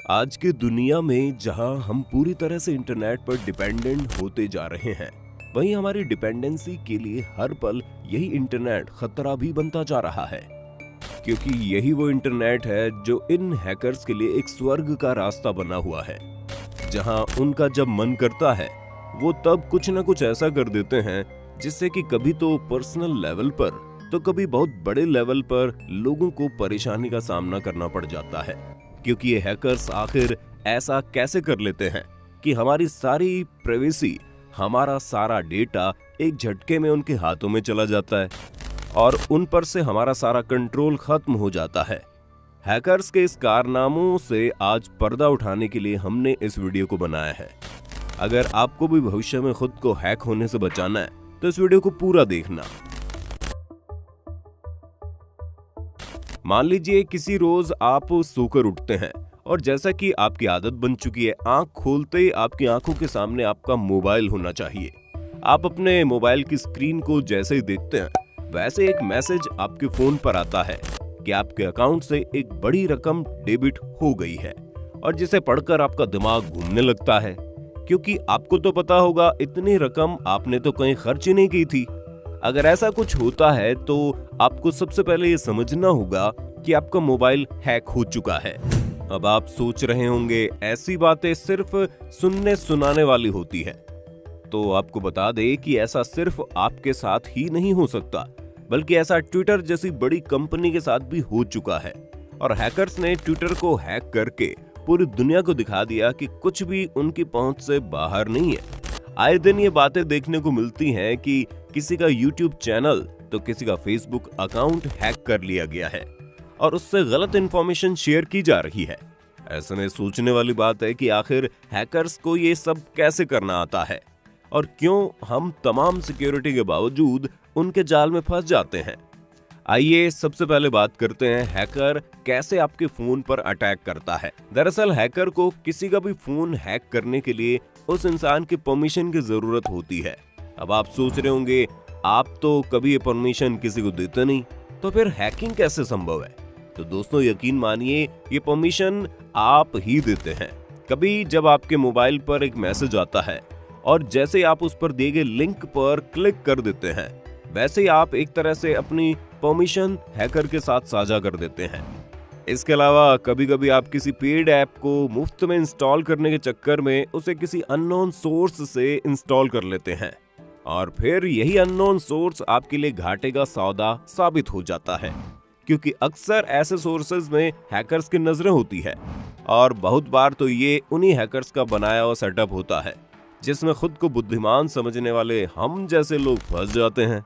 आज की दुनिया में जहां हम पूरी तरह से इंटरनेट पर डिपेंडेंट होते जा रहे हैं, वहीं हमारी डिपेंडेंसी के लिए हर पल यही इंटरनेट खतरा भी बनता जा रहा है। क्योंकि यही वो इंटरनेट है जो इन हैकर्स के लिए एक स्वर्ग का रास्ता बना हुआ है, जहां उनका जब मन करता है वो तब कुछ न कुछ ऐसा कर देते हैं जिससे कि कभी तो पर्सनल लेवल पर तो कभी बहुत बड़े लेवल पर लोगों को परेशानी का सामना करना पड़ जाता है। क्योंकि ये हैकर्स आखिर ऐसा कैसे कर लेते हैं कि हमारी सारी प्राइवेसी, हमारा सारा डेटा एक झटके में उनके हाथों में चला जाता है और उन पर से हमारा सारा कंट्रोल खत्म हो जाता है। हैकर्स के इस कारनामों से आज पर्दा उठाने के लिए हमने इस वीडियो को बनाया है। अगर आपको भी भविष्य में खुद को हैक होने से बचाना है तो इस वीडियो को पूरा देखना। मान लीजिए किसी रोज आप सोकर उठते हैं और जैसा कि आपकी आदत बन चुकी है, आंख खोलते ही आपकी आंखों के सामने आपका मोबाइल होना चाहिए। आप अपने मोबाइल की स्क्रीन को जैसे ही देखते हैं वैसे एक मैसेज आपके फोन पर आता है कि आपके अकाउंट से एक बड़ी रकम डेबिट हो गई है, और जिसे पढ़कर आपका दिमाग घूमने लगता है। क्योंकि आपको तो पता होगा इतनी रकम आपने तो कहीं खर्च ही नहीं की थी। अगर ऐसा कुछ होता है तो आपको सबसे पहले ये समझना होगा कि आपका मोबाइल हैक हो चुका है। अब आप सोच रहे होंगे ऐसी बातें सिर्फ सुनने सुनाने वाली होती है, तो आपको बता दें कि ऐसा सिर्फ आपके साथ ही नहीं हो सकता, बल्कि ऐसा ट्विटर जैसी बड़ी कंपनी के साथ भी हो चुका है। और हैकर्स ने ट्विटर को हैक करके पूरी दुनिया को दिखा दिया कि कुछ भी उनकी पहुंच से बाहर नहीं है। आए दिन ये बातें देखने को मिलती हैं कि किसी का यूट्यूब चैनल तो किसी का फेसबुक अकाउंट हैक कर लिया गया है और उससे गलत इंफॉर्मेशन शेयर की जा रही है। ऐसे में सोचने वाली बात है कि आखिर हैकर्स को ये सब कैसे करना आता है और क्यों हम तमाम सिक्योरिटी के बावजूद उनके जाल में फंस जाते हैं। आइए सबसे पहले बात करते हैं हैकर कैसे आपके फोन पर अटैक करता है। दरअसल हैकर को किसी का भी फोन हैक करने के लिए उस इंसान की परमिशन की जरूरत होती है। अब आप सोच रहे होंगे आप तो कभी ये परमिशन किसी को देते नहीं, तो फिर हैकिंग कैसे संभव है? तो दोस्तों यकीन मानिए ये परमिशन आप ही देते हैं। कभी जब आपके मोबाइल पर एक मैसेज आता है और जैसे आप उस पर दिए गए लिंक पर क्लिक कर देते हैं, वैसे ही आप एक तरह से अपनी परमिशन हैकर के साथ साझा कर देते हैं। इसके अलावा कभी कभी आप किसी पेड ऐप को मुफ्त में इंस्टॉल करने के चक्कर में उसे किसी अननोन सोर्स से इंस्टॉल कर लेते हैं और फिर यही अननोन सोर्स आपके लिए घाटे का सौदा साबित हो जाता है। क्योंकि अक्सर ऐसे सोर्सेज में हैकर्स की नजरें होती है और बहुत बार तो ये उन्हीं हैकर्स का बनाया हुआ सेटअप होता है जिसमें खुद को बुद्धिमान समझने वाले हम जैसे लोग फंस जाते हैं।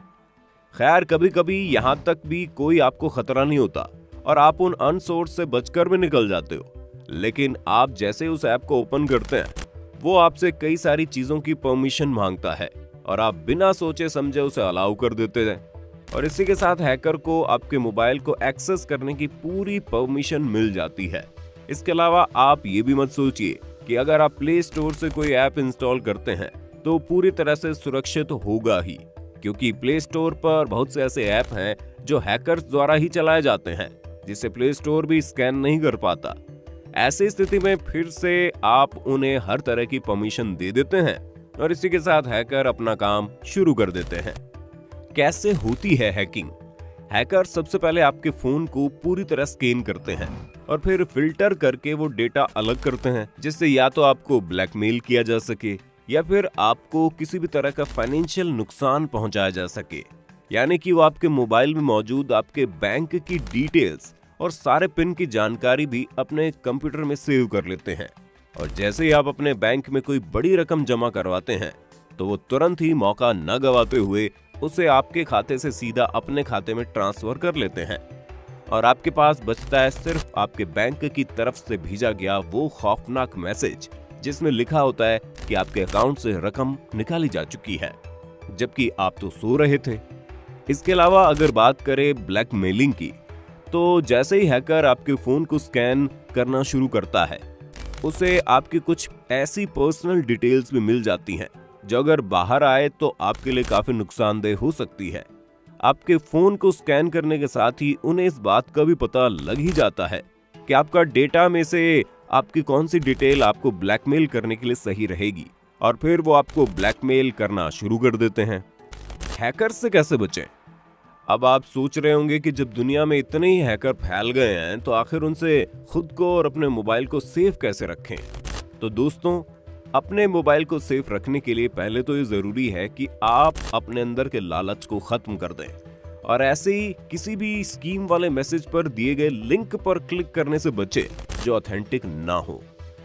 खैर कभी कभी यहाँ तक भी कोई आपको खतरा नहीं होता और आप उन अनसोर्स से बचकर भी निकल जाते हो, लेकिन आप जैसे उस ऐप को ओपन करते हैं वो आपसे कई सारी चीजों की परमिशन मांगता है और आप बिना सोचे समझे उसे अलाउ कर देते हैं। और इसी के साथ हैकर को आपके मोबाइल को एक्सेस करने की पूरी परमिशन मिल जाती है। इसके अलावा आप ये भी मत सोचिए कि अगर आप प्ले स्टोर से कोई ऐप इंस्टॉल करते हैं तो पूरी तरह से सुरक्षित होगा ही, क्योंकि प्ले स्टोर पर बहुत से ऐसे ऐप हैं जो हैकर्स द्वारा ही चलाए जाते हैं, जिसे प्ले स्टोर भी स्कैन नहीं कर पाता। ऐसी स्थिति में फिर से आप उन्हें हर तरह की परमिशन दे देते हैं और इसी के साथ हैकर अपना काम शुरू कर देते हैं। कैसे होती है हैकिंग? हैकर सबसे पहले आपके फोन को पूरी तरह स्कैन करते हैं और फिर फिल्टर करके वो डेटा अलग करते हैं, जिससे या तो आपको ब्लैकमेल किया जा सके या फिर आपको किसी भी तरह का फाइनेंशियल नुकसान पहुंचाया जा सके। यानी कि वो आपके मोबाइल में मौजूद आपके बैंक की डिटेल्स और सारे पिन की जानकारी भी अपने कंप्यूटर में सेव कर लेते हैं। और जैसे ही आप अपने बैंक में कोई बड़ी रकम जमा करवाते हैं तो वो तुरंत ही मौका न गवाते हुए उसे आपके खाते से सीधा अपने खाते में ट्रांसफर कर लेते हैं और आपके पास बचता है सिर्फ आपके बैंक की तरफ से भेजा गया वो खौफनाक मैसेज जिसमें लिखा होता है कि आपके अकाउंट से रकम निकाली जा चुकी है, जबकि आप तो सो रहे थे। इसके अलावा अगर बात करें ब्लैकमेलिंग की, तो जैसे ही हैकर आपके फोन को स्कैन करना शुरू करता है उसे आपकी कुछ ऐसी पर्सनल डिटेल्स भी मिल जाती हैं जो अगर बाहर आए तो आपके लिए काफी नुकसानदेह हो सकती है। आपके फोन को स्कैन करने के साथ ही उन्हें इस बात का भी पता लग ही जाता है कि आपका डेटा में से आपकी कौन सी डिटेल आपको ब्लैकमेल करने के लिए सही रहेगी, और फिर वो आपको ब्लैकमेल करना शुरू कर देते हैं। हैकर्स से कैसे बचें? अब आप सोच रहे होंगे कि जब दुनिया में इतने ही हैकर फैल गए हैं तो आखिर उनसे खुद को और अपने मोबाइल को सेफ कैसे रखें? तो दोस्तों, अपने मोबाइल को सेफ रखने के लिए पहले तो ये जरूरी है कि आप अपने अंदर के लालच को खत्म कर दें और ऐसे ही किसी भी स्कीम वाले मैसेज पर दिए गए लिंक पर क्लिक करने से बचें जो ऑथेंटिक ना हो।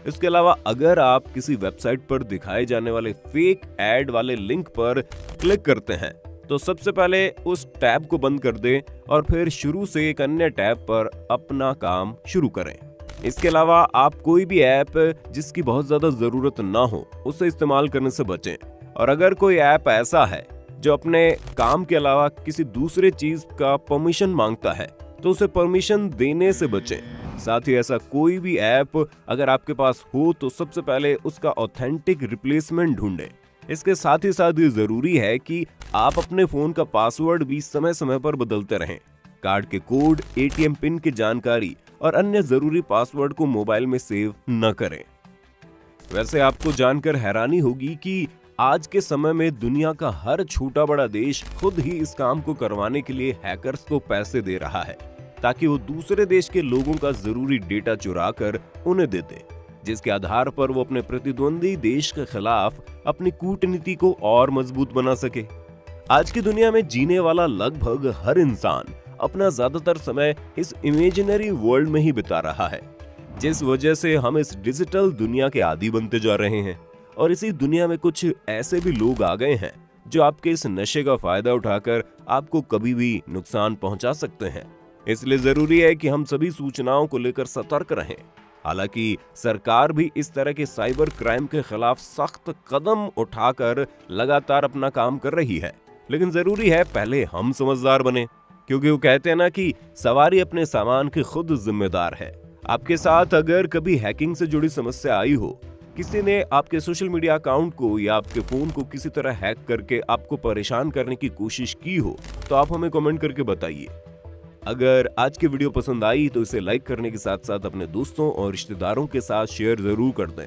इसके अलावा अगर आप किसी वेबसाइट पर दिखाए जाने वाले फेक एड वाले लिंक पर क्लिक करते हैं तो सबसे पहले उस टैब को बंद कर दें और फिर शुरू से एक अन्य टैब पर अपना काम शुरू करें। इसके अलावा आप कोई भी ऐप जिसकी बहुत ज्यादा जरूरत ना हो उसे इस्तेमाल करने से बचें, और अगर कोई ऐप ऐसा है जो अपने काम के अलावा किसी दूसरे चीज का परमिशन मांगता है तो उसे परमिशन देने से बचें। साथ ही ऐसा कोई भी ऐप अगर आपके पास हो तो सबसे पहले उसका ऑथेंटिक रिप्लेसमेंट ढूंढें। इसके साथ ही ये जरूरी है कि आप अपने फोन का पासवर्ड भी समय समय पर बदलते रहें। कार्ड के कोड, एटीएम पिन की जानकारी और अन्य जरूरी पासवर्ड को मोबाइल में सेव न करें। वैसे आपको जानकर हैरानी होगी कि आज के समय में दुनिया का हर छोटा बड़ा देश खुद ही इस काम को करवाने के लिए हैकर्स को पैसे दे रहा है ताकि वो दूसरे देश के लोगों का जरूरी डेटा चुरा कर उन्हें दे दे, जिसके आधार पर वो अपने प्रतिद्वंदी देश के खिलाफ अपनी कूटनीति को और मजबूत बना सके। आज की दुनिया में जीने वाला लगभग हर इंसान अपना ज्यादातर समय इस इमेजिनरी वर्ल्ड में ही बिता रहा है, जिस वजह से हम इस डिजिटल दुनिया के आदी बनते जा रहे हैं। और इसी दुनिया में कुछ ऐसे भी लोग आ गए हैं जो आपके इस नशे का फायदा उठाकर आपको कभी भी नुकसान पहुंचा सकते हैं। इसलिए जरूरी है कि हम सभी सूचनाओं को लेकर सतर्क रहें। हालांकि सरकार भी इस तरह के साइबर क्राइम के खिलाफ सख्त कदम उठाकर लगातार अपना काम कर रही है, लेकिन जरूरी है पहले हम समझदार बने, क्योंकि वो कहते हैं ना कि सवारी अपने सामान की खुद जिम्मेदार है। आपके साथ अगर कभी हैकिंग से जुड़ी समस्या आई हो, किसी ने आपके सोशल मीडिया अकाउंट को या आपके फोन को किसी तरह हैक करके आपको परेशान करने की कोशिश की हो, तो आप हमें कमेंट करके बताइए। अगर आज की वीडियो पसंद आई तो इसे लाइक करने के साथ साथ अपने दोस्तों और रिश्तेदारों के साथ शेयर जरूर कर दें।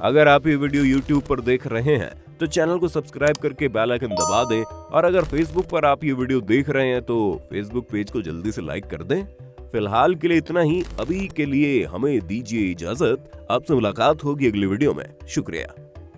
अगर आप ये वीडियो YouTube पर देख रहे हैं तो चैनल को सब्सक्राइब करके बेल आइकन दबा दें, और अगर Facebook पर आप ये वीडियो देख रहे हैं तो Facebook पेज को जल्दी से लाइक कर दें। फिलहाल के लिए इतना ही। अभी के लिए हमें दीजिए इजाजत। आपसे मुलाकात होगी अगली वीडियो में। शुक्रिया।